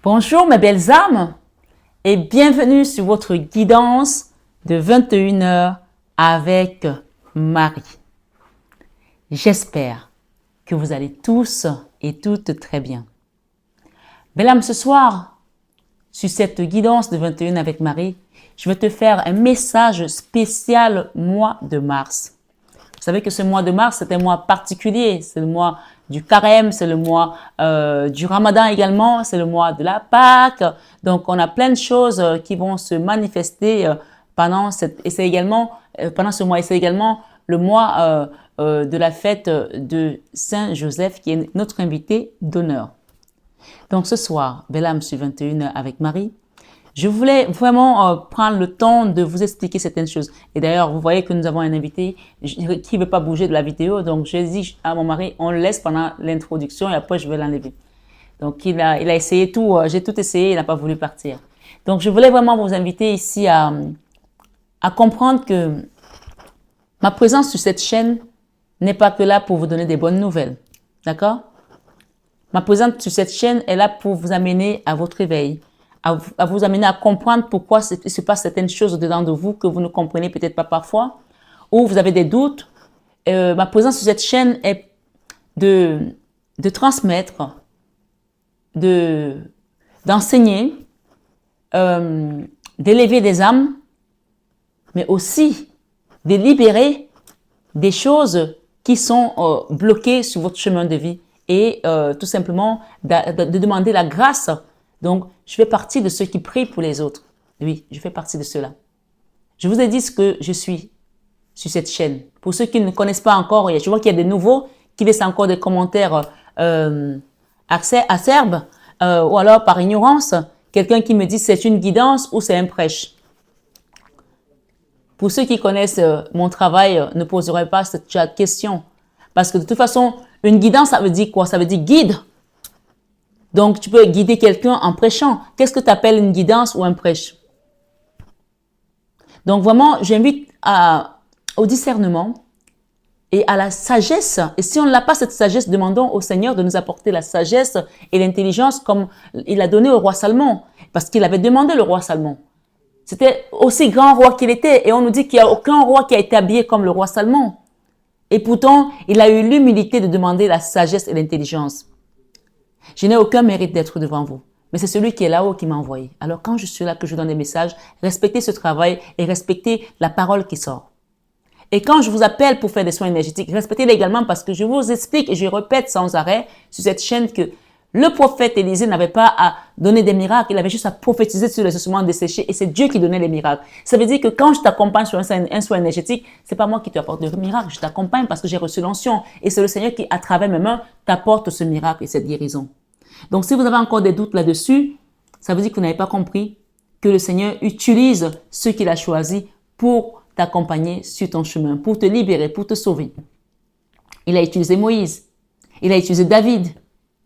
Bonjour mes belles âmes et bienvenue sur votre guidance de 21 heures avec Marie. J'espère que vous allez tous et toutes très bien. Belle âme, ce soir, sur cette guidance de 21 avec Marie, je vais te faire un message spécial mois de mars. Vous savez que ce mois de mars, c'est un mois particulier. C'est le mois du carême, c'est le mois du ramadan également, c'est le mois de la Pâque. Donc, on a plein de choses qui vont se manifester pendant pendant ce mois. Et c'est également le mois de la fête de Saint Joseph qui est notre invité d'honneur. Donc, ce soir, belle âme sur 21 avec Marie, je voulais vraiment prendre le temps de vous expliquer certaines choses. Et d'ailleurs, vous voyez que nous avons un invité qui ne veut pas bouger de la vidéo. Donc, j'ai dit à mon mari, on le laisse pendant l'introduction et après, je vais l'enlever. Donc, il a essayé tout. J'ai tout essayé, il n'a pas voulu partir. Donc, je voulais vraiment vous inviter ici à comprendre que ma présence sur cette chaîne n'est pas que là pour vous donner des bonnes nouvelles. D'accord? Ma présence sur cette chaîne est là pour vous amener à votre éveil, à vous amener à comprendre pourquoi il se passe certaines choses dedans de vous que vous ne comprenez peut-être pas parfois, ou vous avez des doutes. Ma présence sur cette chaîne est de transmettre, d'enseigner, d'élever des âmes, mais aussi de libérer des choses qui sont bloquées sur votre chemin de vie et tout simplement de demander la grâce. Donc, je fais partie de ceux qui prient pour les autres. Oui, je fais partie de ceux-là. Je vous ai dit ce que je suis sur cette chaîne. Pour ceux qui ne connaissent pas encore, je vois qu'il y a des nouveaux qui laissent encore des commentaires acerbes ou alors par ignorance, quelqu'un qui me dit c'est une guidance ou c'est un prêche. Pour ceux qui connaissent mon travail, ne poserez pas cette question. Parce que de toute façon, une guidance, ça veut dire quoi? Ça veut dire guide. Donc, tu peux guider quelqu'un en prêchant. Qu'est-ce que tu appelles une guidance ou un prêche? Donc, vraiment, j'invite au discernement et à la sagesse. Et si on n'a pas cette sagesse, demandons au Seigneur de nous apporter la sagesse et l'intelligence comme il a donné au roi Salomon. Parce qu'il avait demandé le roi Salomon. C'était aussi grand roi qu'il était. Et on nous dit qu'il n'y a aucun roi qui a été habillé comme le roi Salomon. Et pourtant, il a eu l'humilité de demander la sagesse et l'intelligence. Je n'ai aucun mérite d'être devant vous. Mais c'est celui qui est là-haut qui m'a envoyé. Alors quand je suis là, que je donne des messages, respectez ce travail et respectez la parole qui sort. Et quand je vous appelle pour faire des soins énergétiques, respectez-les également parce que je vous explique et je répète sans arrêt sur cette chaîne que le prophète Élisée n'avait pas à donner des miracles, il avait juste à prophétiser sur les ossements desséchés et c'est Dieu qui donnait les miracles. Ça veut dire que quand je t'accompagne sur un soin énergétique, c'est pas moi qui t'apporte le miracle, je t'accompagne parce que j'ai reçu l'onction et c'est le Seigneur qui, à travers mes mains, t'apporte ce miracle et cette guérison. Donc, si vous avez encore des doutes là-dessus, ça veut dire que vous n'avez pas compris que le Seigneur utilise ceux qu'il a choisis pour t'accompagner sur ton chemin, pour te libérer, pour te sauver. Il a utilisé Moïse, il a utilisé David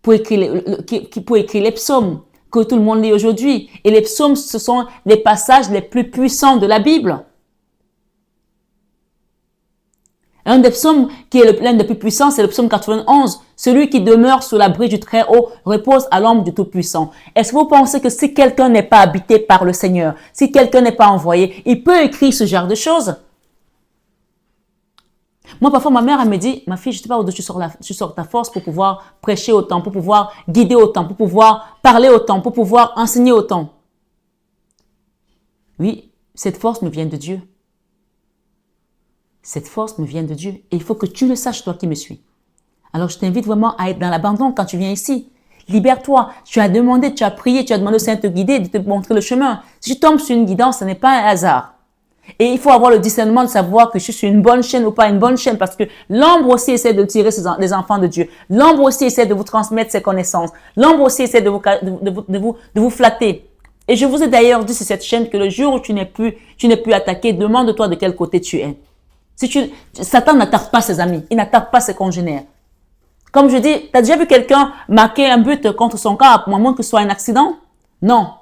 pour écrire les psaumes que tout le monde lit aujourd'hui. Et les psaumes, ce sont les passages les plus puissants de la Bible. Un des psaumes qui est l'un des plus puissants, c'est le psaume 91. Celui qui demeure sous l'abri du Très-Haut repose à l'ombre du Tout-Puissant. Est-ce que vous pensez que si quelqu'un n'est pas habité par le Seigneur, si quelqu'un n'est pas envoyé, il peut écrire ce genre de choses? Moi, parfois, ma mère, elle me dit, ma fille, je ne sais pas où tu sors ta force pour pouvoir prêcher autant, pour pouvoir guider autant, pour pouvoir parler autant, pour pouvoir enseigner autant. Oui, cette force me vient de Dieu. Cette force me vient de Dieu. Et il faut que tu le saches, toi qui me suis. Alors, je t'invite vraiment à être dans l'abandon quand tu viens ici. Libère-toi. Tu as demandé, tu as prié, tu as demandé au Seigneur de te guider, de te montrer le chemin. Si tu tombes sur une guidance, ce n'est pas un hasard. Et il faut avoir le discernement de savoir que je suis une bonne chaîne ou pas une bonne chaîne parce que l'ombre aussi essaie de tirer les enfants de Dieu. L'ombre aussi essaie de vous transmettre ses connaissances. L'ombre aussi essaie de vous flatter. Et je vous ai d'ailleurs dit sur cette chaîne que le jour où tu n'es plus attaqué, demande-toi de quel côté tu es. Satan n'attaque pas ses amis, il n'attaque pas ses congénères. Comme je dis, tu as déjà vu quelqu'un marquer un but contre son corps à moins que ce soit un accident? Non.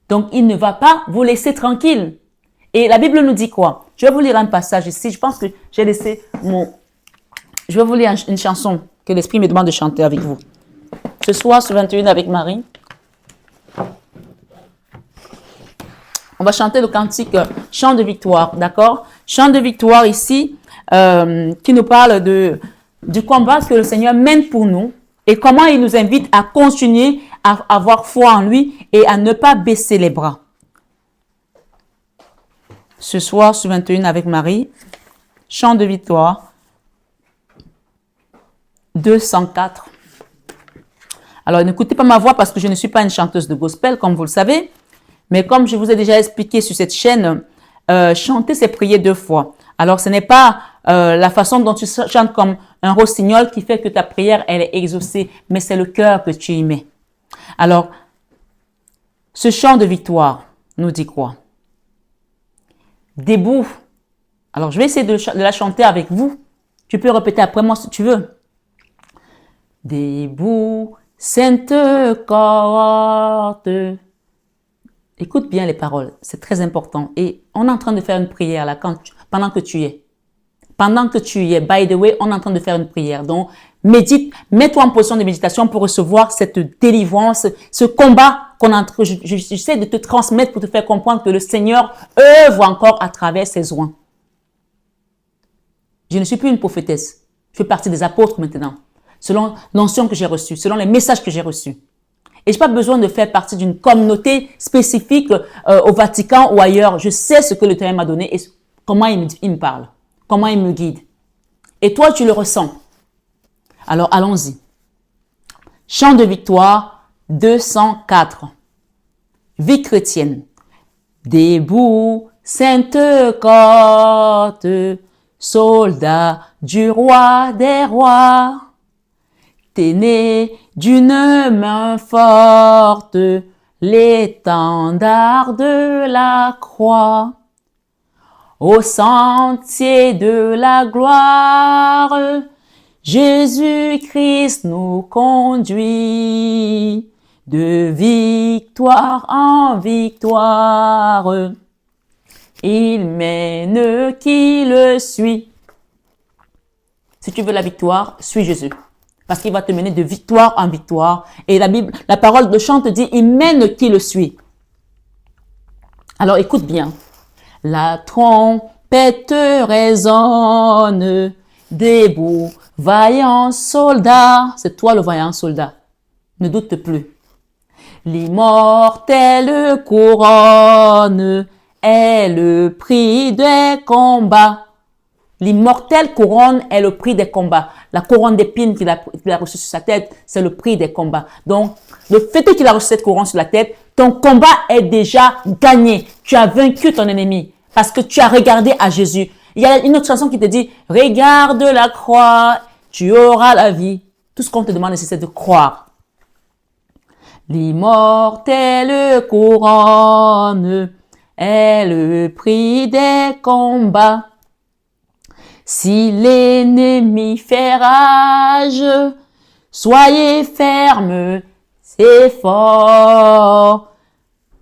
Donc, il ne va pas vous laisser tranquille. Et la Bible nous dit quoi? Je vais vous lire un passage ici. Je pense que j'ai laissé Je vais vous lire une chanson que l'Esprit me demande de chanter avec vous. Ce soir, sur 21 avec Marie, On va chanter le cantique Chant de victoire, d'accord? Chant de victoire ici, qui nous parle du combat que le Seigneur mène pour nous et comment il nous invite à continuer à avoir foi en lui et à ne pas baisser les bras. Ce soir, sur 21 avec Marie, Chant de victoire, 204. Alors, n'écoutez pas ma voix parce que je ne suis pas une chanteuse de gospel, comme vous le savez. Mais comme je vous ai déjà expliqué sur cette chaîne, chanter, c'est prier 2 fois. Alors, ce n'est pas la façon dont tu chantes comme un rossignol qui fait que ta prière, elle est exaucée, mais c'est le cœur que tu y mets. Alors, ce chant de victoire nous dit quoi? Debout. Alors, je vais essayer de la chanter avec vous. Tu peux répéter après moi si tu veux. Debout, sainte cohorte. Écoute bien les paroles, c'est très important. Et on est en train de faire une prière là, pendant que tu y es. Pendant que tu y es, by the way, on est en train de faire une prière. Donc, médite, mets-toi en position de méditation pour recevoir cette délivrance, ce combat qu'on a entre. J'essaie de te transmettre pour te faire comprendre que le Seigneur œuvre encore à travers ses oins. Je ne suis plus une prophétesse. Je fais partie des apôtres maintenant, selon l'onction que j'ai reçue, selon les messages que j'ai reçus. Et je n'ai pas besoin de faire partie d'une communauté spécifique au Vatican ou ailleurs. Je sais ce que le Seigneur m'a donné et comment il me parle, comment il me guide. Et toi, tu le ressens. Alors, allons-y. Chant de victoire 204. Vie chrétienne. Debout, sainte côte, soldat du roi des rois. T'es né d'une main forte, l'étendard de la croix. Au sentier de la gloire, Jésus-Christ nous conduit de victoire en victoire. Il mène qui le suit. Si tu veux la victoire, suis Jésus. Parce qu'il va te mener de victoire en victoire. Et la parole de chant te dit, il mène qui le suit. Alors écoute bien. La trompette résonne, debout, vaillant soldat. C'est toi le vaillant soldat. Ne doute plus. L'immortelle couronne est le prix des combats. L'immortelle couronne est le prix des combats. La couronne d'épines qu'il a reçue sur sa tête, c'est le prix des combats. Donc, le fait qu'il a reçu cette couronne sur la tête, ton combat est déjà gagné. Tu as vaincu ton ennemi parce que tu as regardé à Jésus. Il y a une autre chanson qui te dit, regarde la croix, tu auras la vie. Tout ce qu'on te demande, c'est de croire. L'immortelle couronne est le prix des combats. Si l'ennemi fait rage, soyez fermes, c'est fort.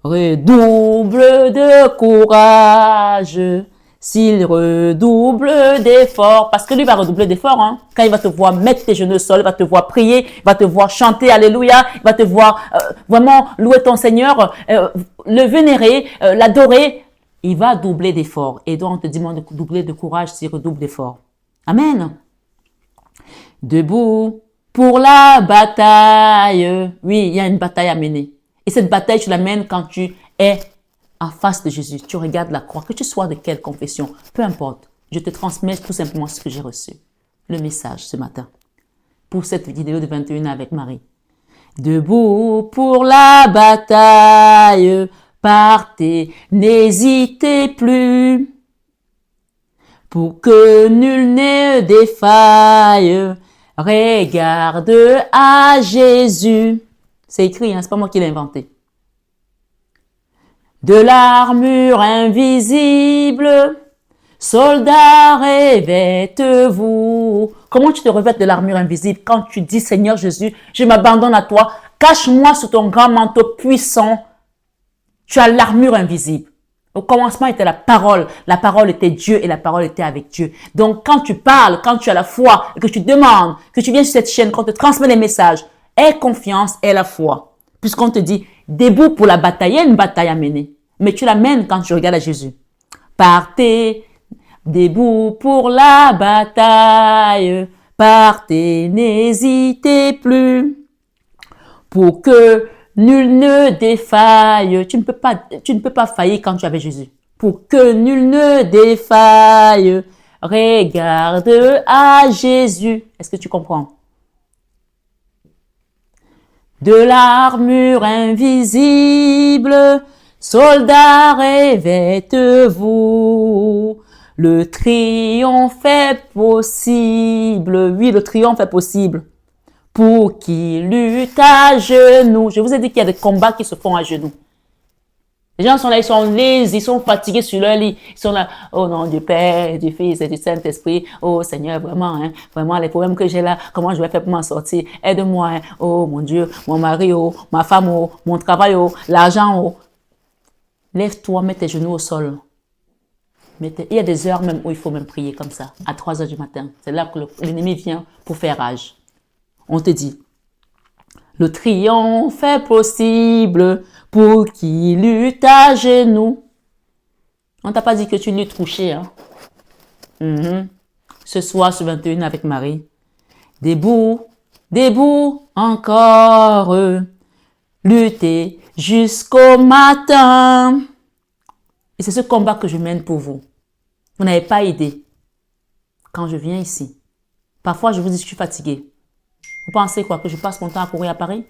Redouble de courage, s'il redouble d'efforts, parce que lui va redoubler d'efforts, hein. Quand il va te voir mettre tes genoux au sol, il va te voir prier, il va te voir chanter Alléluia, il va te voir vraiment louer ton Seigneur, le vénérer, l'adorer. Il va doubler d'efforts. Et donc, on te demande de doubler de courage s'il redouble d'efforts. Amen. Debout pour la bataille. Oui, il y a une bataille à mener. Et cette bataille, tu la mènes quand tu es en face de Jésus. Tu regardes la croix. Que tu sois de quelle confession, peu importe. Je te transmets tout simplement ce que j'ai reçu. Le message ce matin. Pour cette vidéo de 21 avec Marie. Debout pour la bataille. Partez, n'hésitez plus, pour que nul ne défaille, regarde à Jésus. C'est écrit, hein, c'est pas moi qui l'ai inventé. De l'armure invisible, soldats, revêtez-vous. Comment tu te revêtes de l'armure invisible quand tu dis, Seigneur Jésus, je m'abandonne à toi, cache-moi sous ton grand manteau puissant. Tu as l'armure invisible. Au commencement était la parole était Dieu et la parole était avec Dieu. Donc quand tu parles, quand tu as la foi, et que tu demandes, que tu viens sur cette chaîne, qu'on te transmet les messages, aie confiance et la foi. Puisqu'on te dit, debout pour la bataille, il y a une bataille à mener. mais tu la mènes quand tu regardes à Jésus. Partez, debout pour la bataille, partez, n'hésitez plus, pour que nul ne défaille. Tu ne peux pas faillir quand tu es avec Jésus. Pour que nul ne défaille, regarde à Jésus. Est-ce que tu comprends? De l'armure invisible, soldats, revêtez-vous. Le triomphe est possible. Oui, le triomphe est possible. Pour qui lutte à genoux. Je vous ai dit qu'il y a des combats qui se font à genoux. Les gens sont là, ils sont lésés, ils sont fatigués sur leur lit. Ils sont là, oh non, du Père, du Fils et du Saint-Esprit. Oh Seigneur, vraiment, vraiment, les problèmes que j'ai là, comment je vais faire pour m'en sortir? Aide-moi, hein. Oh mon Dieu, mon mari, oh, ma femme, oh, mon travail, oh, l'argent, oh. Lève-toi, mets tes genoux au sol. Il y a des heures même où il faut même prier comme ça, à 3 heures du matin. C'est là que l'ennemi vient pour faire rage. On te dit, le triomphe est possible pour qui lutte à genoux. On t'a pas dit que tu luttes couché, hein? Ce soir, ce 21 avec Marie. Debout, debout encore, lutter jusqu'au matin. Et c'est ce combat que je mène pour vous. Vous n'avez pas idée. Quand je viens ici, parfois je vous dis que je suis fatiguée. Vous pensez quoi? Que je passe mon temps à courir à Paris?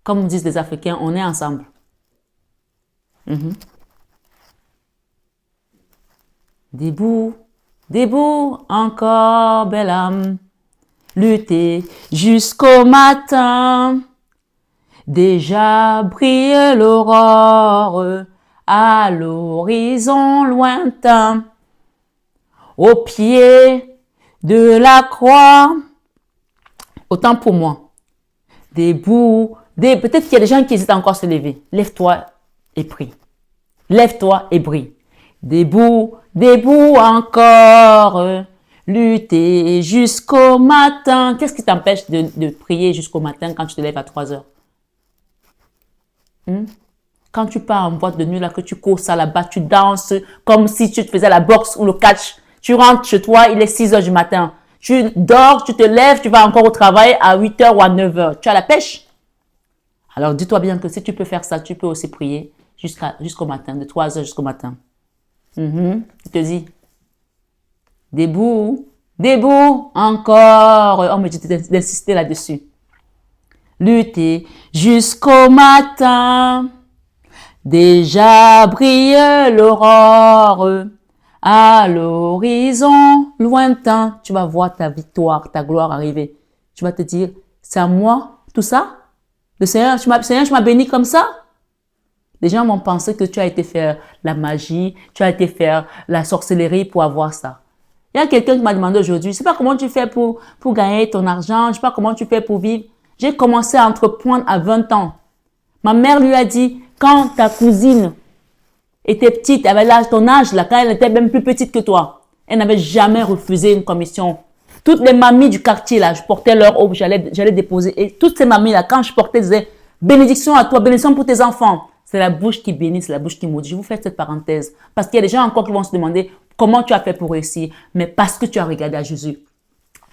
Comme disent les Africains, on est ensemble. Debout, debout, encore, belle âme, lutter jusqu'au matin. Déjà brille l'aurore à l'horizon lointain. Au pied de la croix, autant pour moi. Debout, peut-être qu'il y a des gens qui hésitent encore à se lever. Lève-toi et prie. Lève-toi et brille. Debout, debout encore, lutter jusqu'au matin. Qu'est-ce qui t'empêche de prier jusqu'au matin quand tu te lèves à 3 heures? Quand tu pars en boîte de nuit, là, que tu cours ça là-bas, tu danses comme si tu te faisais la boxe ou le catch. Tu rentres chez toi, il est 6 heures du matin. Tu dors, tu te lèves, tu vas encore au travail à 8 heures ou à 9 heures. Tu as la pêche. Alors, dis-toi bien que si tu peux faire ça, tu peux aussi prier jusqu'au matin, de 3 heures jusqu'au matin. Je te dis, debout, debout, encore. On me dit d'insister là-dessus. Lutter jusqu'au matin. Déjà brille l'aurore à l'horizon lointain. Tu vas voir ta victoire, ta gloire arriver. Tu vas te dire, c'est à moi tout ça? Le Seigneur, tu m'as béni comme ça? Les gens vont penser que tu as été faire la magie, tu as été faire la sorcellerie pour avoir ça. Il y a quelqu'un qui m'a demandé aujourd'hui, je sais pas comment tu fais pour gagner ton argent, je sais pas comment tu fais pour vivre. J'ai commencé à entreprendre à 20 ans. Ma mère lui a dit, quand ta cousine était petite, elle avait ton âge, là, quand elle était même plus petite que toi, elle n'avait jamais refusé une commission. Toutes les mamies du quartier, là, je portais leur aube, j'allais déposer. Et toutes ces mamies, là, quand je portais, disaient, bénédiction à toi, bénédiction pour tes enfants. C'est la bouche qui bénit, c'est la bouche qui maudit. Je vous fais cette parenthèse. Parce qu'il y a des gens encore qui vont se demander comment tu as fait pour réussir. Mais parce que tu as regardé à Jésus.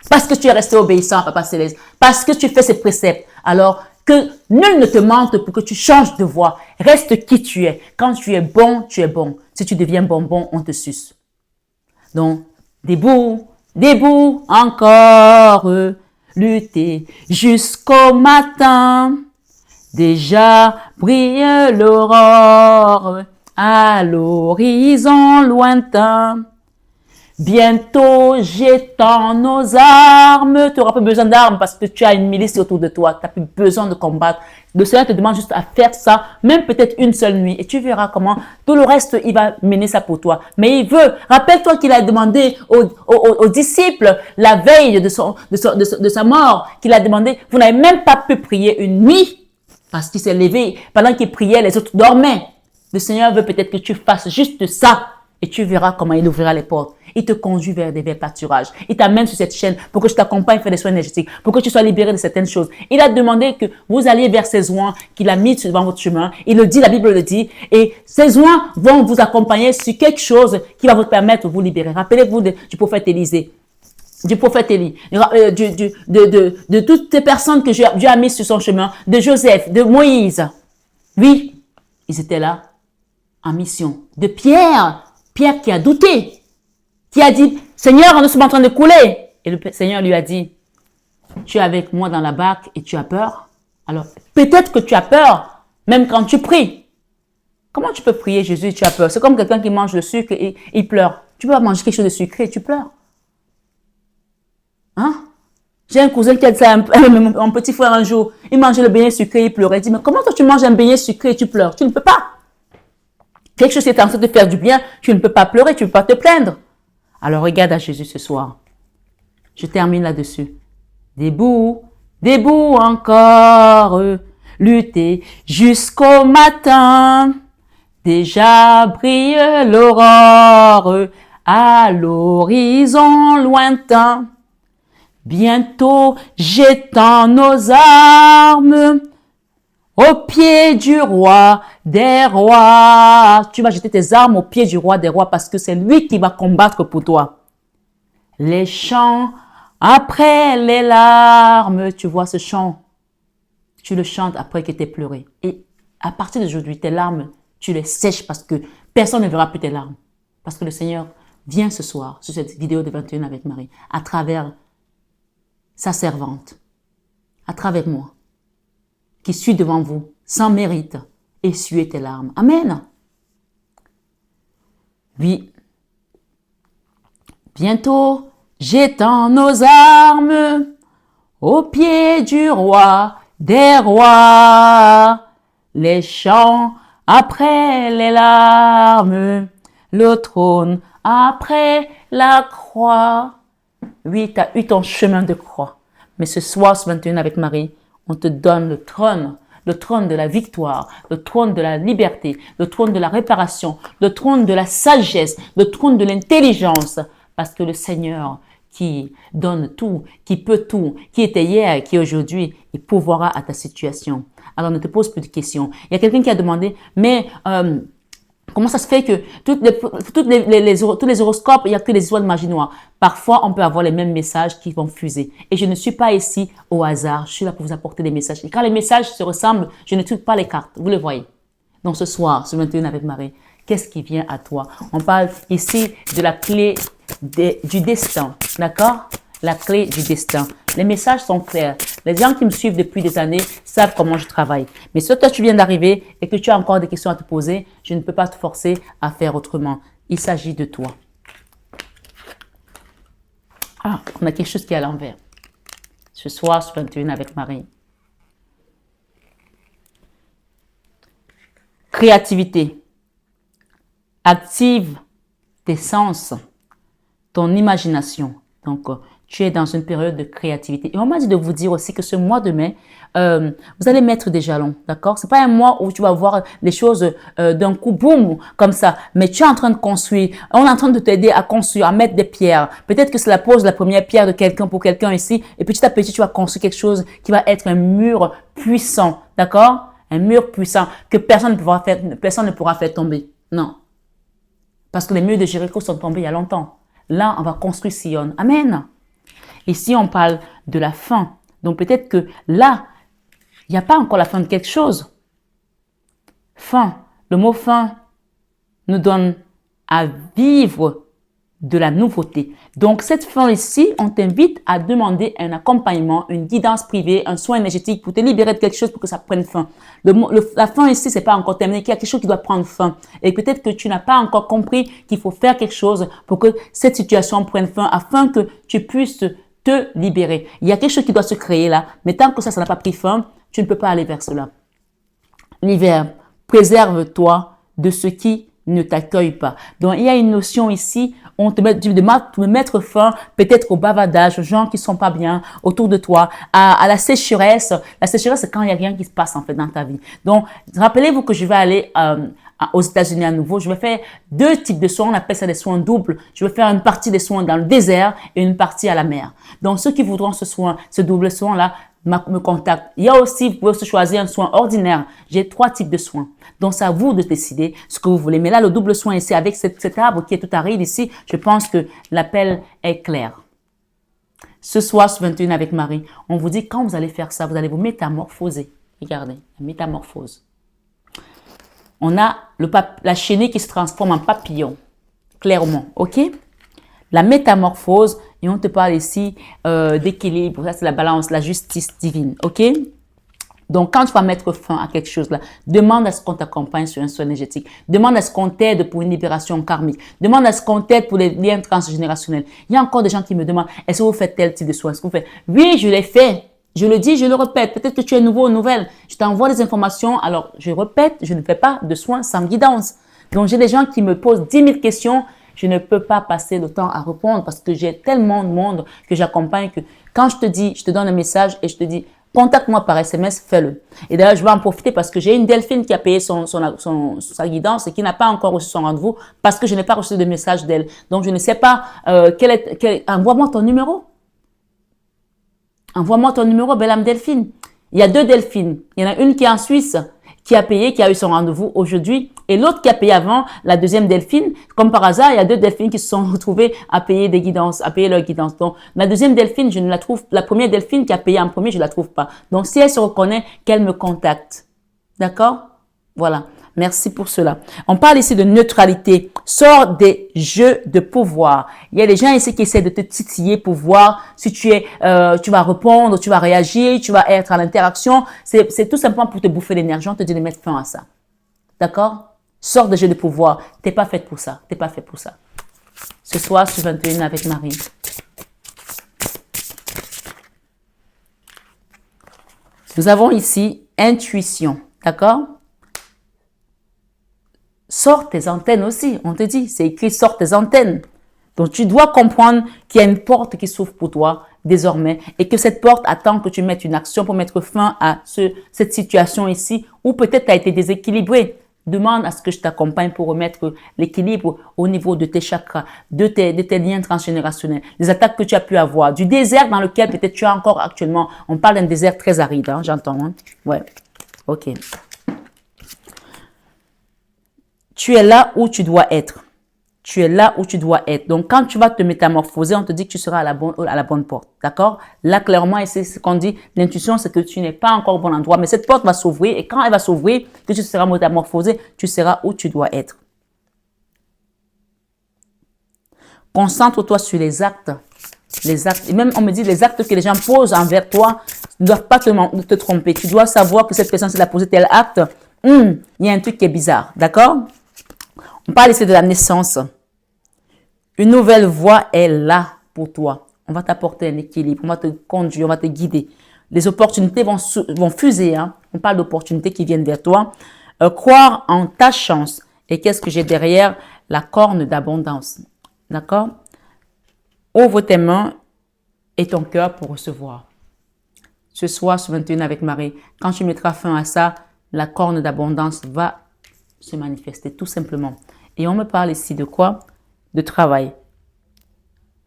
Parce que tu es resté obéissant à Papa Céleste. Parce que tu fais ses préceptes. Alors que nul ne te mente pour que tu changes de voie. Reste qui tu es. Quand tu es bon, tu es bon. Si tu deviens bonbon, on te suce. Donc, debout, debout, encore, lutter jusqu'au matin. Déjà brille l'aurore à l'horizon lointain. Bientôt j'étends nos armes. Tu n'auras pas besoin d'armes parce que tu as une milice autour de toi. Tu n'as plus besoin de combattre. Le Seigneur te demande juste à faire ça, même peut-être une seule nuit. Et tu verras comment tout le reste, il va mener ça pour toi. Mais il veut. Rappelle-toi qu'il a demandé aux disciples la veille de sa mort, qu'il a demandé, vous n'avez même pas pu prier une nuit parce qu'il s'est levé. Pendant qu'il priait, les autres dormaient. Le Seigneur veut peut-être que tu fasses juste ça et tu verras comment il ouvrira les portes. Il te conduit vers des verts pâturages. Il t'amène sur cette chaîne pour que je t'accompagne faire des soins énergétiques, pour que tu sois libéré de certaines choses. Il a demandé que vous alliez vers ces oins qu'il a mis devant votre chemin. Il le dit, la Bible le dit. Et ces oins vont vous accompagner sur quelque chose qui va vous permettre de vous libérer. Rappelez-vous du prophète Élisée. Du prophète Élie, de toutes ces personnes que Dieu a mises sur son chemin, de Joseph, de Moïse. Oui, ils étaient là en mission. De Pierre qui a douté, qui a dit, Seigneur, nous sommes en train de couler. Et le Seigneur lui a dit, tu es avec moi dans la barque et tu as peur. Alors, peut-être que tu as peur, même quand tu pries. Comment tu peux prier, Jésus, et tu as peur? C'est comme quelqu'un qui mange le sucre et il pleure. Tu peux manger quelque chose de sucré et tu pleures. Hein? J'ai un cousin qui a dit ça, un petit frère un jour, il mangeait le beignet sucré, il pleurait. Il dit, mais comment toi tu manges un beignet sucré et tu pleures? Tu ne peux pas. Quelque chose qui est en train de te faire du bien, tu ne peux pas pleurer, tu ne peux pas te plaindre. Alors regarde à Jésus ce soir. Je termine là-dessus. Debout, debout encore, lutter jusqu'au matin. Déjà brille l'aurore à l'horizon lointain. Bientôt j'étends nos armes au pied du roi des rois. Tu vas jeter tes armes au pied du roi des rois parce que c'est lui qui va combattre pour toi. Les chants après les larmes. Tu vois ce chant, tu le chantes après que tu aies pleuré. Et à partir d'aujourd'hui, tes larmes, tu les sèches parce que personne ne verra plus tes larmes. Parce que le Seigneur vient ce soir sur cette vidéo de 21 avec Marie à travers sa servante, à travers moi, qui suis devant vous, sans mérite, essuyer tes larmes. Amen. Oui. Bientôt, j'étends nos armes au pied du roi des rois. Les chants après les larmes, le trône après la croix. Oui, tu as eu ton chemin de croix. Mais ce soir, ce 21 avec Marie, on te donne le trône de la victoire, le trône de la liberté, le trône de la réparation, le trône de la sagesse, le trône de l'intelligence. Parce que le Seigneur qui donne tout, qui peut tout, qui était hier, qui est aujourd'hui, il pourvoira à ta situation. Alors ne te pose plus de questions. Il y a quelqu'un qui a demandé, mais comment ça se fait que tous les horoscopes, il n'y a que les histoires de magie noire. Parfois, on peut avoir les mêmes messages qui vont fuser. Et je ne suis pas ici au hasard. Je suis là pour vous apporter des messages. Et quand les messages se ressemblent, je ne tire pas les cartes. Vous le voyez. Donc ce soir, ce 21 avec Marie, qu'est-ce qui vient à toi? On parle ici de la clé du destin. D'accord? La clé du destin. Les messages sont clairs. Les gens qui me suivent depuis des années savent comment je travaille. Mais si toi, tu viens d'arriver et que tu as encore des questions à te poser, je ne peux pas te forcer à faire autrement. Il s'agit de toi. Ah, on a quelque chose qui est à l'envers. Ce soir, ce 21 avec Marie. Créativité. Active tes sens, ton imagination. Donc, tu es dans une période de créativité. Et on m'a dit de vous dire aussi que ce mois de mai, vous allez mettre des jalons, d'accord? C'est pas un mois où tu vas voir les choses d'un coup, boum, comme ça. Mais tu es en train de construire. On est en train de t'aider à construire, à mettre des pierres. Peut-être que c'est la pose de la première pierre de quelqu'un pour quelqu'un ici. Et petit à petit, tu vas construire quelque chose qui va être un mur puissant, d'accord? Un mur puissant que personne ne pourra faire tomber. Non. Parce que les murs de Jéricho sont tombés il y a longtemps. Là, on va construire Sion. Amen. Ici, on parle de la fin. Donc, peut-être que là, il n'y a pas encore la fin de quelque chose. Fin. Le mot fin nous donne à vivre de la nouveauté. Donc, cette fin ici, on t'invite à demander un accompagnement, une guidance privée, un soin énergétique pour te libérer de quelque chose pour que ça prenne fin. La fin ici, c'est pas encore terminé, qu'il y a quelque chose qui doit prendre fin. Et peut-être que tu n'as pas encore compris qu'il faut faire quelque chose pour que cette situation prenne fin afin que tu puisses te libérer. Il y a quelque chose qui doit se créer là, mais tant que ça n'a pas pris fin, tu ne peux pas aller vers cela. L'hiver, préserve-toi de ce qui ne t'accueille pas. Donc, il y a une notion ici, on te met, tu demandes de mettre fin peut-être au bavardage, aux gens qui sont pas bien autour de toi, à la sécheresse. La sécheresse, c'est quand il y a rien qui se passe en fait dans ta vie. Donc, rappelez-vous que je vais aller aux États-Unis à nouveau. Je vais faire 2 types de soins. On appelle ça des soins doubles. Je vais faire une partie des soins dans le désert et une partie à la mer. Donc, ceux qui voudront ce double soin-là, me contactent. Il y a aussi, vous pouvez aussi choisir un soin ordinaire. J'ai 3 types de soins. Donc, c'est à vous de décider ce que vous voulez. Mais là, le double soin ici, avec cet arbre qui est tout aride ici, je pense que l'appel est clair. Ce soir, sur 21 avec Marie, on vous dit quand vous allez faire ça, vous allez vous métamorphoser. Regardez, la métamorphose. On a la chenille qui se transforme en papillon, clairement, ok? La métamorphose, et on te parle ici d'équilibre, ça c'est la balance, la justice divine, ok? Donc, quand tu vas mettre fin à quelque chose là, demande à ce qu'on t'accompagne sur un soin énergétique. Demande à ce qu'on t'aide pour une libération karmique. Demande à ce qu'on t'aide pour les liens transgénérationnels. Il y a encore des gens qui me demandent, est-ce que vous faites tel type de soin? Est-ce que vous faites? Oui, je l'ai fait. Je le dis, je le répète. Peut-être que tu es nouveau ou nouvelle. Je t'envoie des informations. Alors, je répète, je ne fais pas de soins sans guidance. Donc, j'ai des gens qui me posent 10 000 questions. Je ne peux pas passer le temps à répondre parce que j'ai tellement de monde que j'accompagne que quand je te dis, je te donne un message et je te dis, contacte-moi par SMS, fais-le. Et d'ailleurs, je vais en profiter parce que j'ai une Delphine qui a payé sa guidance et qui n'a pas encore reçu son rendez-vous parce que je n'ai pas reçu de message d'elle. Donc, je ne sais pas envoie-moi ton numéro. Envoie-moi ton numéro, belle âme Delphine. Il y a 2 Delphines. Il y en a une qui est en Suisse, qui a payé, qui a eu son rendez-vous aujourd'hui, et l'autre qui a payé avant, la deuxième Delphine. Comme par hasard, il y a 2 Delphines qui se sont retrouvées à payer des guidances, à payer leur guidance. Donc, la deuxième Delphine, je ne la trouve, la première Delphine qui a payé en premier, je la trouve pas. Donc, si elle se reconnaît, qu'elle me contacte. D'accord? Voilà. Merci pour cela. On parle ici de neutralité. Sors des jeux de pouvoir. Il y a des gens ici qui essaient de te titiller pour voir si tu vas répondre, tu vas réagir, tu vas être en interaction. C'est tout simplement pour te bouffer l'énergie. On te dit de mettre fin à ça. D'accord? Sors des jeux de pouvoir. T'es pas faite pour ça. T'es pas fait pour ça. Ce soir, sur 21 avec Marie. Nous avons ici intuition. D'accord? Sors tes antennes aussi. On te dit, c'est écrit sors tes antennes. Donc, tu dois comprendre qu'il y a une porte qui s'ouvre pour toi désormais et que cette porte attend que tu mettes une action pour mettre fin à cette situation ici où peut-être tu as été déséquilibré. Demande à ce que je t'accompagne pour remettre l'équilibre au niveau de tes chakras, de tes liens transgénérationnels, des attaques que tu as pu avoir, du désert dans lequel peut-être tu es encore actuellement. On parle d'un désert très aride, hein, j'entends. Hein? Ouais, ok. Tu es là où tu dois être. Tu es là où tu dois être. Donc, quand tu vas te métamorphoser, on te dit que tu seras à la bonne porte. D'accord? Là, clairement, c'est ce qu'on dit. L'intuition, c'est que tu n'es pas encore au bon endroit. Mais cette porte va s'ouvrir. Et quand elle va s'ouvrir, que tu seras métamorphosé, tu seras où tu dois être. Concentre-toi sur les actes. Les actes. Et même, on me dit, les actes que les gens posent envers toi ne doivent pas te tromper. Tu dois savoir que cette personne, s'il a posé tel acte, il y a un truc qui est bizarre. D'accord? On parle ici de la naissance. Une nouvelle voie est là pour toi. On va t'apporter un équilibre, on va te conduire, on va te guider. Les opportunités vont fuser. Hein. On parle d'opportunités qui viennent vers toi. Croire en ta chance. Et qu'est-ce que j'ai derrière? La corne d'abondance. D'accord? Ouvre tes mains et ton cœur pour recevoir. Ce soir, sur 21 avec Marie, quand tu mettras fin à ça, la corne d'abondance va se manifester tout simplement. Et on me parle ici de quoi? De travail.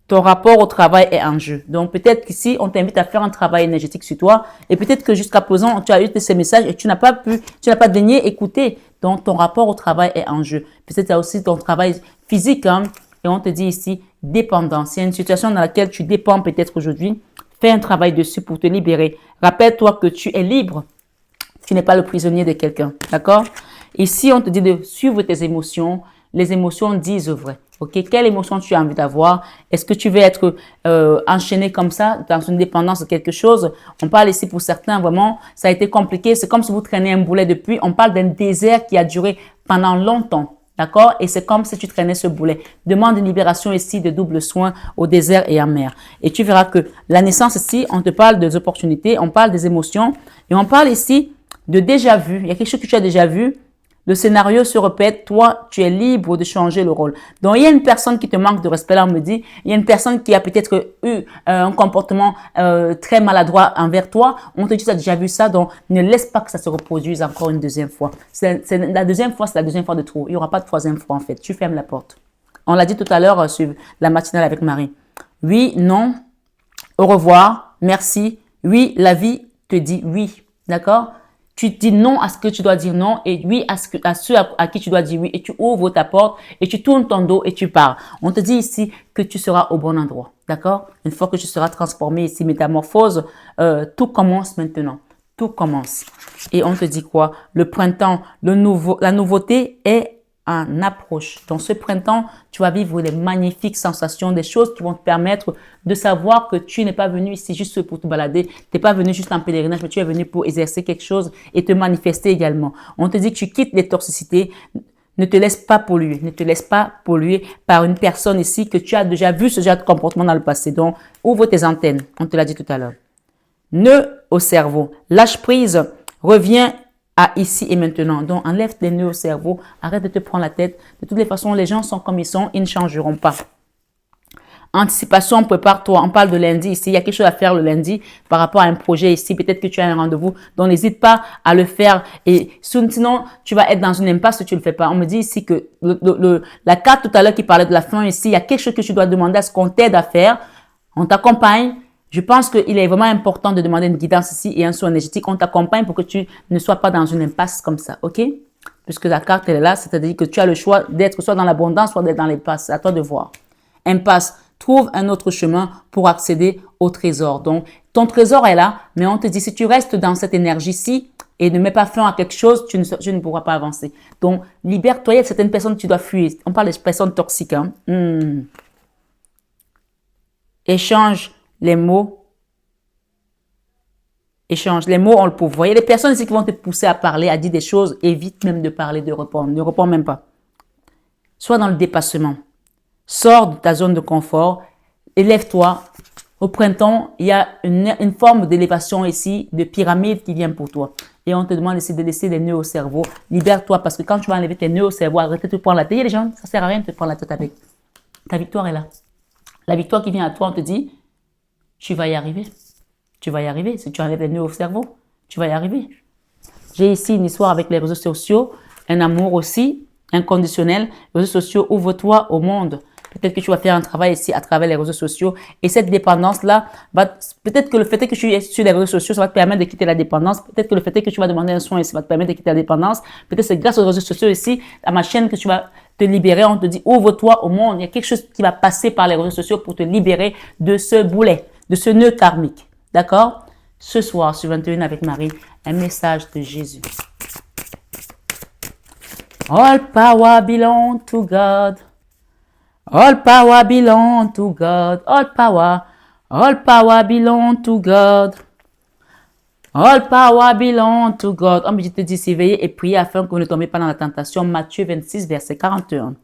Ton rapport au travail est en jeu. Donc, peut-être qu'ici, on t'invite à faire un travail énergétique sur toi. Et peut-être que jusqu'à présent, tu as eu ces messages et tu n'as pas daigné écouter. Donc, ton rapport au travail est en jeu. Peut-être tu as aussi ton travail physique. Hein, et on te dit ici, dépendance. Il y a une situation dans laquelle tu dépends peut-être aujourd'hui. Fais un travail dessus pour te libérer. Rappelle-toi que tu es libre. Tu n'es pas le prisonnier de quelqu'un. D'accord? Ici, on te dit de suivre tes émotions. Les émotions disent vrai. Ok, quelle émotion tu as envie d'avoir? Est-ce que tu veux être enchaîné comme ça dans une dépendance de quelque chose? On parle ici pour certains, vraiment, ça a été compliqué. C'est comme si vous traînez un boulet de pluie. On parle d'un désert qui a duré pendant longtemps. D'accord? Et c'est comme si tu traînais ce boulet. Demande une libération ici de double soin au désert et en mer. Et tu verras que la naissance ici, on te parle des opportunités, on parle des émotions et on parle ici de déjà vu. Il y a quelque chose que tu as déjà vu. Le scénario se répète, toi, tu es libre de changer le rôle. Donc, il y a une personne qui te manque de respect, là, on me dit, il y a une personne qui a peut-être eu un comportement très maladroit envers toi. On te dit, tu as déjà vu ça, donc ne laisse pas que ça se reproduise encore une deuxième fois. C'est la deuxième fois de trop. Il n'y aura pas de troisième fois, en fait. Tu fermes la porte. On l'a dit tout à l'heure sur la matinale avec Marie. Oui, non, au revoir, merci. Oui, la vie te dit oui. D'accord? Tu dis non à ce que tu dois dire non et oui à ceux à qui tu dois dire oui. Et tu ouvres ta porte et tu tournes ton dos et tu pars. On te dit ici que tu seras au bon endroit. D'accord? Une fois que tu seras transformé ici, métamorphose, tout commence maintenant. Tout commence. Et on te dit quoi? Le printemps, la nouveauté est en approche. Dans ce printemps, tu vas vivre des magnifiques sensations, des choses qui vont te permettre de savoir que tu n'es pas venu ici juste pour te balader, tu n'es pas venu juste en pèlerinage, mais tu es venu pour exercer quelque chose et te manifester également. On te dit que tu quittes les toxicités, ne te laisse pas polluer, ne te laisse pas polluer par une personne ici que tu as déjà vu ce genre de comportement dans le passé. Donc, ouvre tes antennes, on te l'a dit tout à l'heure. Nœud au cerveau, lâche prise, reviens à ici et maintenant. Donc, enlève les nœuds au cerveau. Arrête de te prendre la tête. De toutes les façons, les gens sont comme ils sont. Ils ne changeront pas. Anticipation, prépare-toi. On parle de lundi ici. Il y a quelque chose à faire le lundi par rapport à un projet ici. Peut-être que tu as un rendez-vous. Donc, n'hésite pas à le faire. Et sinon, tu vas être dans une impasse si tu ne le fais pas. On me dit ici que la carte tout à l'heure qui parlait de la fin ici, il y a quelque chose que tu dois demander à ce qu'on t'aide à faire. On t'accompagne. Je pense qu'il est vraiment important de demander une guidance ici et un soin énergétique. On t'accompagne pour que tu ne sois pas dans une impasse comme ça, ok? Puisque la carte, elle est là, c'est-à-dire que tu as le choix d'être soit dans l'abondance, soit d'être dans l'impasse. C'est à toi de voir. Impasse, trouve un autre chemin pour accéder au trésor. Donc, ton trésor est là, mais on te dit, si tu restes dans cette énergie-ci et ne mets pas fin à quelque chose, tu ne pourras pas avancer. Donc, libère-toi. Il y a certaines personnes que tu dois fuir. On parle des personnes toxiques. Hein? Échange les mots. Échange. Les mots ont le pouvoir. Il y a des personnes ici qui vont te pousser à parler, à dire des choses. Évite même de parler, de répondre. Ne réponds même pas. Sois dans le dépassement. Sors de ta zone de confort. Élève-toi. Au printemps, il y a une forme d'élévation ici, de pyramide qui vient pour toi. Et on te demande ici de laisser des nœuds au cerveau. Libère-toi parce que quand tu vas enlever tes nœuds au cerveau, arrête de te prendre la tête. Il y a des gens, ça sert à rien de te prendre la tête avec. Ta victoire est là. La victoire qui vient à toi, on te dit, tu vas y arriver. Tu vas y arriver. Si tu enlèves les nœuds au cerveau, tu vas y arriver. J'ai ici une histoire avec les réseaux sociaux, un amour aussi, inconditionnel. Les réseaux sociaux, ouvre-toi au monde. Peut-être que tu vas faire un travail ici à travers les réseaux sociaux. Et cette dépendance-là, peut-être que le fait que tu es sur les réseaux sociaux, ça va te permettre de quitter la dépendance. Peut-être que le fait que tu vas demander un soin, ça va te permettre de quitter la dépendance. Peut-être que c'est grâce aux réseaux sociaux ici, à ma chaîne, que tu vas te libérer. On te dit, ouvre-toi au monde. Il y a quelque chose qui va passer par les réseaux sociaux pour te libérer de ce boulet, de ce nœud karmique. D'accord? Ce soir, sur 21 avec Marie, un message de Jésus. All power belongs to God. All power belongs to God. All power belongs to God. All power belongs to God. Oh, mais je te dis, s'éveiller et prier afin que vous ne tombez pas dans la tentation. Matthieu 26, verset 41.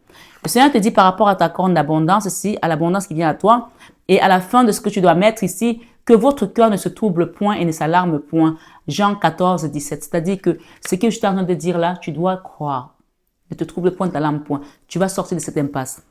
Le Seigneur te dit par rapport à ta corne d'abondance ici, à l'abondance qui vient à toi, et à la fin de ce que tu dois mettre ici, que votre cœur ne se trouble point et ne s'alarme point. Jean 14, 17. C'est-à-dire que ce que je suis en train de dire là, tu dois croire. Ne te trouble point, ne t'alarme point. Tu vas sortir de cette impasse.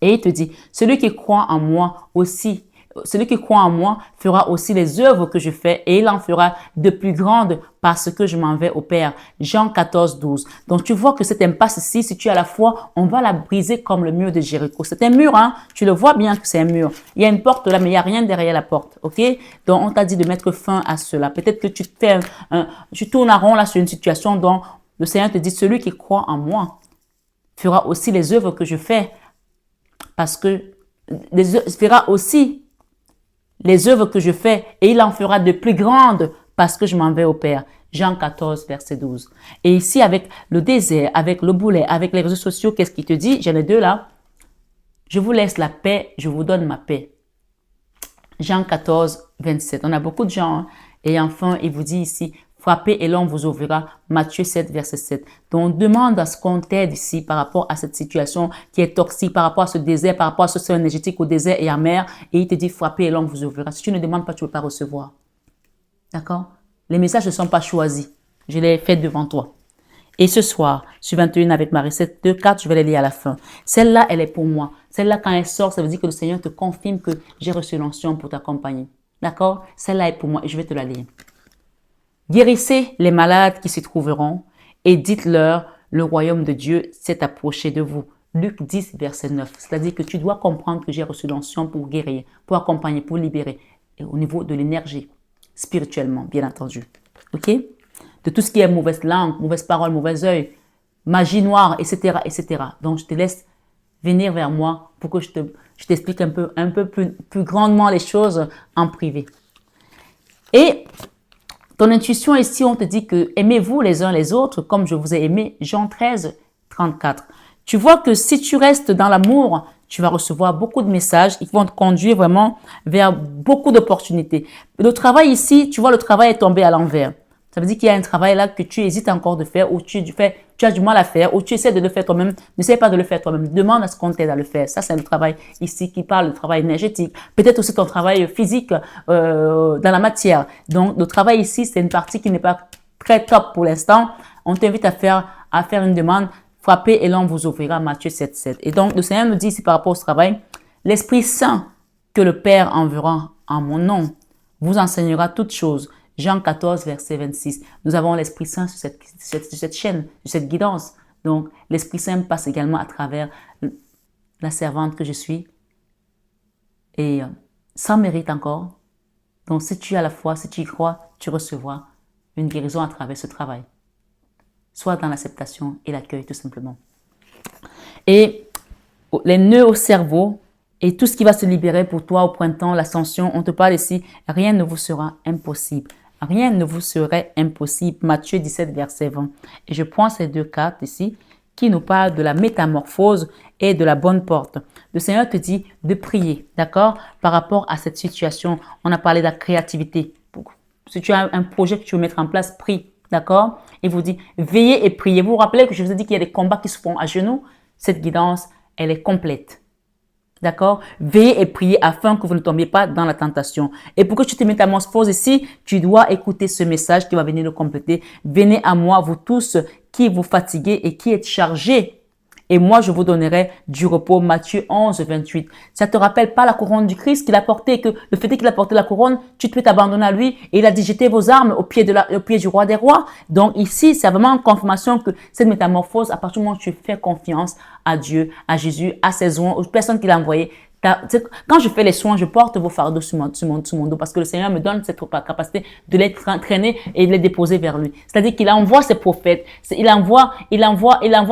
Et il te dit, celui qui croit en moi aussi, celui qui croit en moi fera aussi les œuvres que je fais et il en fera de plus grandes parce que je m'en vais au Père. Jean 14, 12. Donc, tu vois que cette impasse ici, si tu as la foi, on va la briser comme le mur de Jéricho. C'est un mur, hein. Tu le vois bien que c'est un mur. Il y a une porte là, mais il n'y a rien derrière la porte. OK? Donc, on t'a dit de mettre fin à cela. Peut-être que tu fais tu tournes en rond là sur une situation dont le Seigneur te dit, celui qui croit en moi fera aussi les œuvres que je fais parce que fera aussi les œuvres que je fais, et il en fera de plus grandes parce que je m'en vais au Père. Jean 14, verset 12. Et ici, avec le désert, avec le boulet, avec les réseaux sociaux, qu'est-ce qu'il te dit? J'en ai deux là. Je vous laisse la paix, je vous donne ma paix. Jean 14, 27. On a beaucoup de gens. Hein? Et enfin, il vous dit ici, frappez et l'on vous ouvrira. Matthieu 7, verset 7. Donc, demande à ce qu'on t'aide ici par rapport à cette situation qui est toxique, par rapport à ce désert, par rapport à ce sol énergétique au désert et amer. Et il te dit, frappez et l'on vous ouvrira. Si tu ne demandes pas, tu ne peux pas recevoir. D'accord? Les messages ne sont pas choisis. Je les ai faits devant toi. Et ce soir, sur 21 avec Marie, ces deux cartes, je vais les lire à la fin. Celle-là, elle est pour moi. Celle-là, quand elle sort, ça veut dire que le Seigneur te confirme que j'ai reçu l'onction pour t'accompagner. D'accord? Celle-là est pour moi et je vais te la lire. Guérissez les malades qui s'y trouveront et dites-leur, le royaume de Dieu s'est approché de vous. Luc 10, verset 9. C'est-à-dire que tu dois comprendre que j'ai reçu l'onction pour guérir, pour accompagner, pour libérer. Et au niveau de l'énergie, spirituellement, bien entendu. OK? De tout ce qui est mauvaise langue, mauvaise parole, mauvais œil, magie noire, etc., etc. Donc, je te laisse venir vers moi pour que je t'explique un peu plus grandement les choses en privé. Et ton intuition ici, on te dit que aimez-vous les uns les autres comme je vous ai aimé. Jean 13, 34. Tu vois que si tu restes dans l'amour, tu vas recevoir beaucoup de messages qui vont te conduire vraiment vers beaucoup d'opportunités. Le travail ici, tu vois, le travail est tombé à l'envers. Ça veut dire qu'il y a un travail là que tu hésites encore de faire ou tu as du mal à faire ou tu essaies de le faire toi-même. N'essaie pas de le faire toi-même. Demande à ce qu'on t'aide à le faire. Ça, c'est le travail ici qui parle, le travail énergétique. Peut-être aussi ton travail physique dans la matière. Donc, le travail ici, c'est une partie qui n'est pas très top pour l'instant. On t'invite à faire une demande. Frappez et l'on vous ouvrira. Matthieu 7, 7. Et donc, le Seigneur nous dit ici par rapport au travail, l'Esprit Saint que le Père enverra en mon nom vous enseignera toutes choses. Jean 14, verset 26. Nous avons l'Esprit Saint sur cette chaîne, sur cette guidance. Donc, l'Esprit Saint passe également à travers la servante que je suis. Et sans mérite encore. Donc, si tu as la foi, si tu y crois, tu recevras une guérison à travers ce travail. Soit dans l'acceptation et l'accueil, tout simplement. Et les nœuds au cerveau et tout ce qui va se libérer pour toi au printemps, l'ascension, on te parle ici, rien ne vous sera impossible. Rien ne vous serait impossible. Matthieu 17, verset 20. Et je prends ces deux cartes ici qui nous parlent de la métamorphose et de la bonne porte. Le Seigneur te dit de prier, d'accord, par rapport à cette situation. On a parlé de la créativité. Si tu as un projet que tu veux mettre en place, prie, d'accord. Il vous dit, veillez et priez. Vous vous rappelez que je vous ai dit qu'il y a des combats qui se font à genoux. Cette guidance, elle est complète. D'accord? Veillez et priez afin que vous ne tombiez pas dans la tentation. Et pour que tu te métamorphoses ici, tu dois écouter ce message qui va venir le compléter. Venez à moi, vous tous qui vous fatiguez et qui êtes chargés. Et moi, je vous donnerai du repos. Matthieu 11, 28. Ça te rappelle pas la couronne du Christ qu'il a portée, que le fait qu'il a porté la couronne, tu peux t'abandonner à lui et il a dit jetez vos armes au pied du roi des rois. Donc ici, c'est vraiment une confirmation que cette métamorphose, à partir du moment où tu fais confiance à Dieu, à Jésus, à ses soins, aux personnes qu'il a envoyées, quand je fais les soins, je porte vos fardeaux sur mon dos parce que le Seigneur me donne cette capacité de les traîner et de les déposer vers lui. C'est-à-dire qu'il envoie ses prophètes, il envoie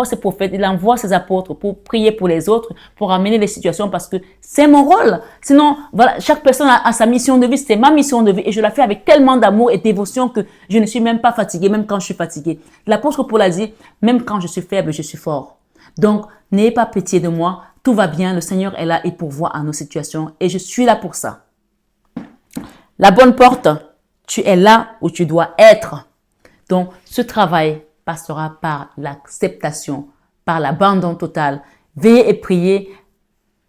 ses prophètes, il envoie ses apôtres pour prier pour les autres, pour amener les situations parce que c'est mon rôle. Sinon, voilà, chaque personne a sa mission de vie, c'est ma mission de vie et je la fais avec tellement d'amour et de dévotion que je ne suis même pas fatiguée, même quand je suis fatiguée. L'apôtre Paul a dit, même quand je suis faible, je suis fort. Donc, n'ayez pas pitié de moi. Tout va bien, le Seigneur est là et pourvoit à nos situations et je suis là pour ça. La bonne porte, tu es là où tu dois être. Donc, ce travail passera par l'acceptation, par l'abandon total. Veillez et priez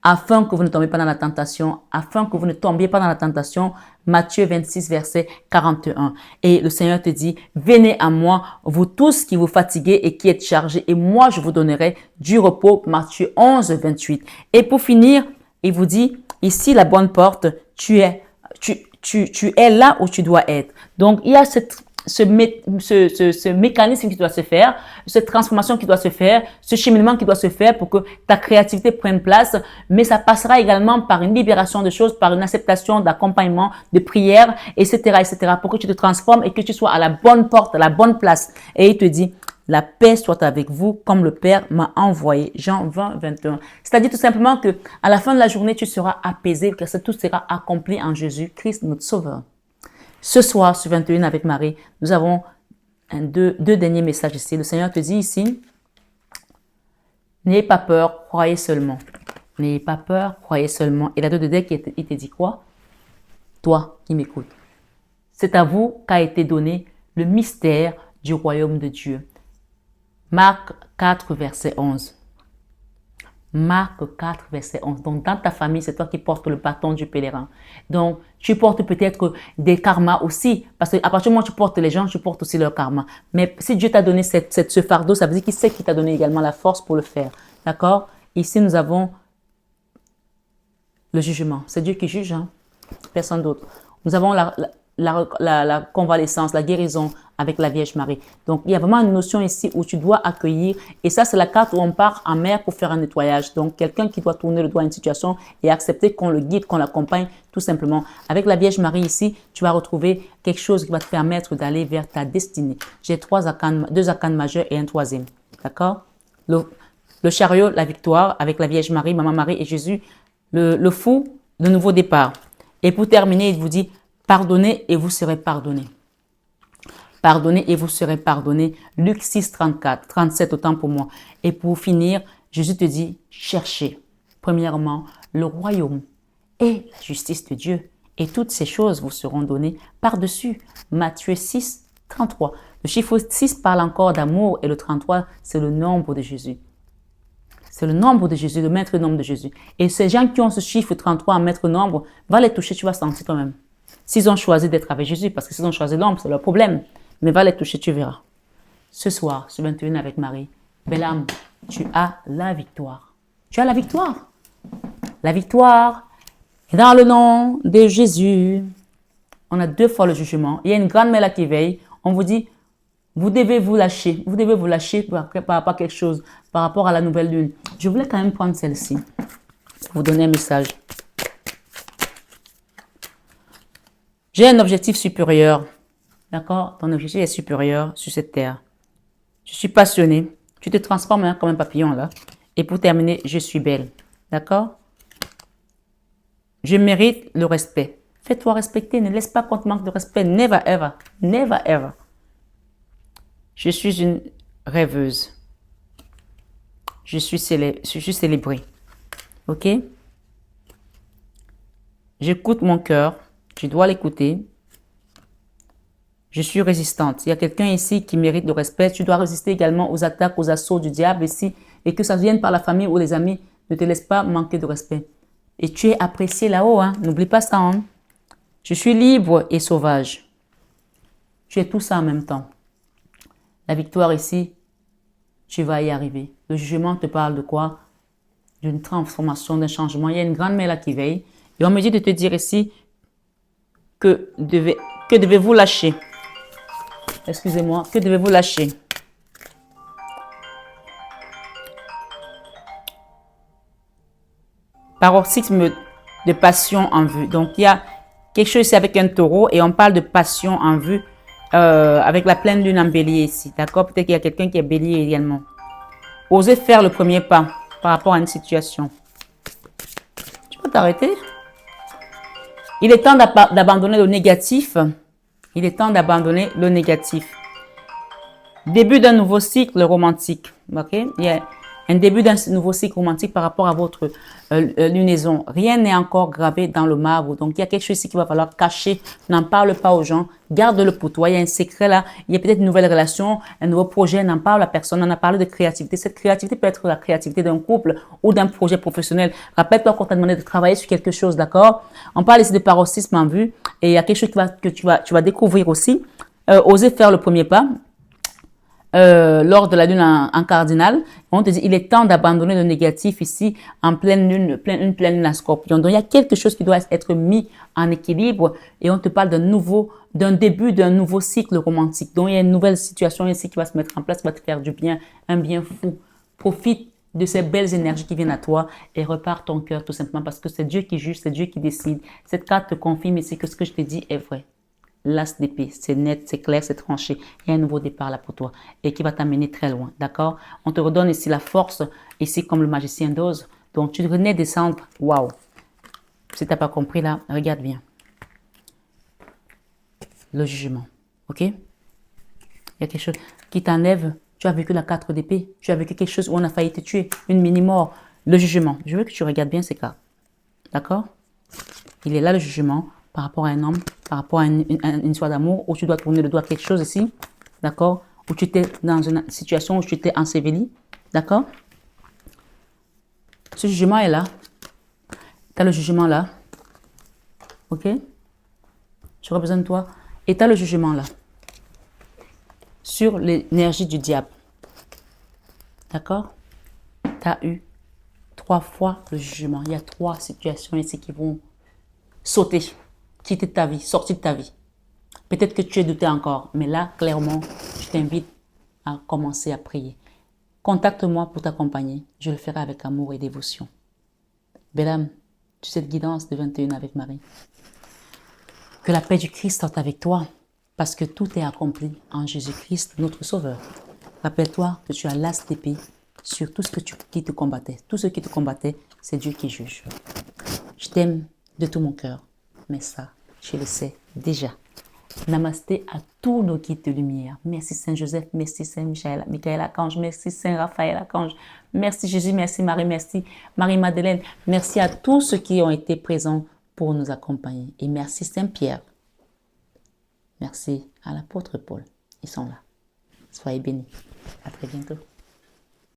afin que vous ne tombiez pas dans la tentation, afin que vous ne tombiez pas dans la tentation. Matthieu 26, verset 41. Et le Seigneur te dit, venez à moi, vous tous qui vous fatiguez et qui êtes chargés, et moi je vous donnerai du repos. Matthieu 11, 28. Et pour finir, il vous dit, ici la bonne porte, tu es là où tu dois être. Donc il y a ce mécanisme qui doit se faire, cette transformation qui doit se faire, ce cheminement qui doit se faire pour que ta créativité prenne place, mais ça passera également par une libération de choses, par une acceptation d'accompagnement, de prière, etc., etc., pour que tu te transformes et que tu sois à la bonne porte, à la bonne place. Et il te dit, la paix soit avec vous comme le Père m'a envoyé. Jean 20, 21. C'est-à-dire tout simplement que à la fin de la journée, tu seras apaisé, que tout sera accompli en Jésus-Christ, notre Sauveur. Ce soir, sur 21 avec Marie, nous avons deux derniers messages ici. Le Seigneur te dit ici, n'ayez pas peur, croyez seulement. N'ayez pas peur, croyez seulement. Et la 2 de deck, il te dit quoi? Toi qui m'écoutes. C'est à vous qu'a été donné le mystère du royaume de Dieu. Marc 4, verset 11. Marc 4, verset 11. Donc, dans ta famille, c'est toi qui portes le bâton du pèlerin. Donc, tu portes peut-être des karmas aussi. Parce qu'à partir du moment où tu portes les gens, tu portes aussi leur karma. Mais si Dieu t'a donné ce fardeau, ça veut dire qu'il sait qu'il t'a donné également la force pour le faire. D'accord? Ici, nous avons le jugement. C'est Dieu qui juge, hein? Personne d'autre. Nous avons la convalescence, la guérison avec la Vierge Marie. Donc, il y a vraiment une notion ici où tu dois accueillir. Et ça, c'est la carte où on part en mer pour faire un nettoyage. Donc, quelqu'un qui doit tourner le doigt à une situation et accepter qu'on le guide, qu'on l'accompagne, tout simplement. Avec la Vierge Marie ici, tu vas retrouver quelque chose qui va te permettre d'aller vers ta destinée. J'ai deux arcanes majeurs et un troisième. D'accord? Le chariot, la victoire, avec la Vierge Marie, Maman Marie et Jésus. Le fou, le nouveau départ. Et pour terminer, il vous dit, pardonnez et vous serez pardonnés. Pardonnez et vous serez pardonnés. Luc 6, 34, 37, autant pour moi. Et pour finir, Jésus te dit, cherchez, premièrement, le royaume et la justice de Dieu. Et toutes ces choses vous seront données par-dessus. Matthieu 6, 33. Le chiffre 6 parle encore d'amour et le 33, c'est le nombre de Jésus. C'est le nombre de Jésus, le maître nombre de Jésus. Et ces gens qui ont ce chiffre 33 en maître nombre, va les toucher, tu vas sentir toi-même. S'ils ont choisi d'être avec Jésus, parce que s'ils ont choisi l'ombre, c'est leur problème. Mais va les toucher, tu verras. Ce soir, ce 21 avec Marie, belle âme, tu as la victoire. Tu as la victoire. La victoire est dans le nom de Jésus. On a 2 fois le jugement. Il y a une grande mère là qui veille. On vous dit, vous devez vous lâcher. Vous devez vous lâcher par rapport à quelque chose, par rapport à la nouvelle lune. Je voulais quand même prendre celle-ci pour vous donner un message. J'ai un objectif supérieur. D'accord? Ton objectif est supérieur sur cette terre. Je suis passionnée. Tu te transformes hein, comme un papillon là. Et pour terminer, je suis belle. D'accord? Je mérite le respect. Fais-toi respecter. Ne laisse pas qu'on te manque de respect. Never ever. Never ever. Je suis une rêveuse. Je suis célébrée. Ok? J'écoute mon cœur. Je dois l'écouter. Je suis résistante. Il y a quelqu'un ici qui mérite le respect. Tu dois résister également aux attaques, aux assauts du diable ici. Et que ça vienne par la famille ou les amis. Ne te laisse pas manquer de respect. Et tu es apprécié là-haut. Hein? N'oublie pas ça. Hein? Je suis libre et sauvage. Tu es tout ça en même temps. La victoire ici, tu vas y arriver. Le jugement te parle de quoi? D'une transformation, d'un changement. Il y a une grande mère là qui veille. Et on me dit de te dire ici que devez-vous lâcher? Excusez-moi, que devez-vous lâcher? Paroxysme de passion en vue. Donc, il y a quelque chose ici avec un taureau et on parle de passion en vue avec la pleine lune en bélier ici. D'accord? Peut-être qu'il y a quelqu'un qui est bélier également. Osez faire le premier pas par rapport à une situation. Tu peux t'arrêter? Il est temps d'abandonner le négatif. Il est temps d'abandonner le négatif. Début d'un nouveau cycle romantique. Ok? Il y a un début d'un nouveau cycle romantique par rapport à votre lunaison. Rien n'est encore gravé dans le marbre. Donc, il y a quelque chose ici qu'il va falloir cacher. N'en parle pas aux gens. Garde-le pour toi. Il y a un secret là. Il y a peut-être une nouvelle relation, un nouveau projet. N'en parle à personne. On a parlé de créativité. Cette créativité peut être la créativité d'un couple ou d'un projet professionnel. Rappelle-toi qu'on t'a demandé de travailler sur quelque chose, d'accord? On parle ici de paroxysme en vue. Et il y a quelque chose que tu vas découvrir aussi. Oser faire le premier pas. Lors de la lune en cardinal, on te dit il est temps d'abandonner le négatif ici en pleine lune en scorpion. Donc il y a quelque chose qui doit être mis en équilibre et on te parle d'un début d'un nouveau cycle romantique. Donc il y a une nouvelle situation ici qui va se mettre en place, qui va te faire du bien, un bien fou. Profite de ces belles énergies qui viennent à toi et repars ton cœur tout simplement parce que c'est Dieu qui juge, c'est Dieu qui décide. Cette carte te confirme ici que ce que je te dis est vrai. L'as d'épée, c'est net, c'est clair, c'est tranché. Il y a un nouveau départ là pour toi et qui va t'amener très loin, d'accord? On te redonne ici la force, ici comme le magicien d'Oz. Donc, tu venais descendre. Waouh! Si tu n'as pas compris là, regarde bien. Le jugement, ok? Il y a quelque chose qui t'enlève. Tu as vécu la 4 d'épée. Tu as vécu quelque chose où on a failli te tuer. Une mini-mort. Le jugement. Je veux que tu regardes bien ces cartes. D'accord? Il est là le jugement. Par rapport à un homme, par rapport à une histoire d'amour, où tu dois tourner le doigt à quelque chose ici, d'accord? Où tu étais dans une situation où tu étais enseveli, d'accord? Ce jugement est là. Tu as le jugement là. Ok? J'aurais besoin de toi. Et tu as le jugement là. Sur l'énergie du diable. D'accord? Tu as eu 3 fois le jugement. Il y a 3 situations ici qui vont sauter, quitter ta vie, sortir de ta vie. Peut-être que tu es douté encore, mais là, clairement, je t'invite à commencer à prier. Contacte-moi pour t'accompagner. Je le ferai avec amour et dévotion. Belle âme, tu cette guidance de 21 avec Marie. Que la paix du Christ soit avec toi, parce que tout est accompli en Jésus-Christ, notre Sauveur. Rappelle-toi que tu as l'as d'épée sur tout ce qui te combattait. Tout ce qui te combattait, c'est Dieu qui juge. Je t'aime de tout mon cœur, mais ça, je le sais déjà. Namasté à tous nos guides de lumière. Merci Saint-Joseph, merci Saint-Michael Archange, merci Saint-Raphaël Archange, merci Jésus, merci Marie, merci Marie-Madeleine, merci à tous ceux qui ont été présents pour nous accompagner. Et merci Saint-Pierre. Merci à l'apôtre Paul. Ils sont là. Soyez bénis. À très bientôt.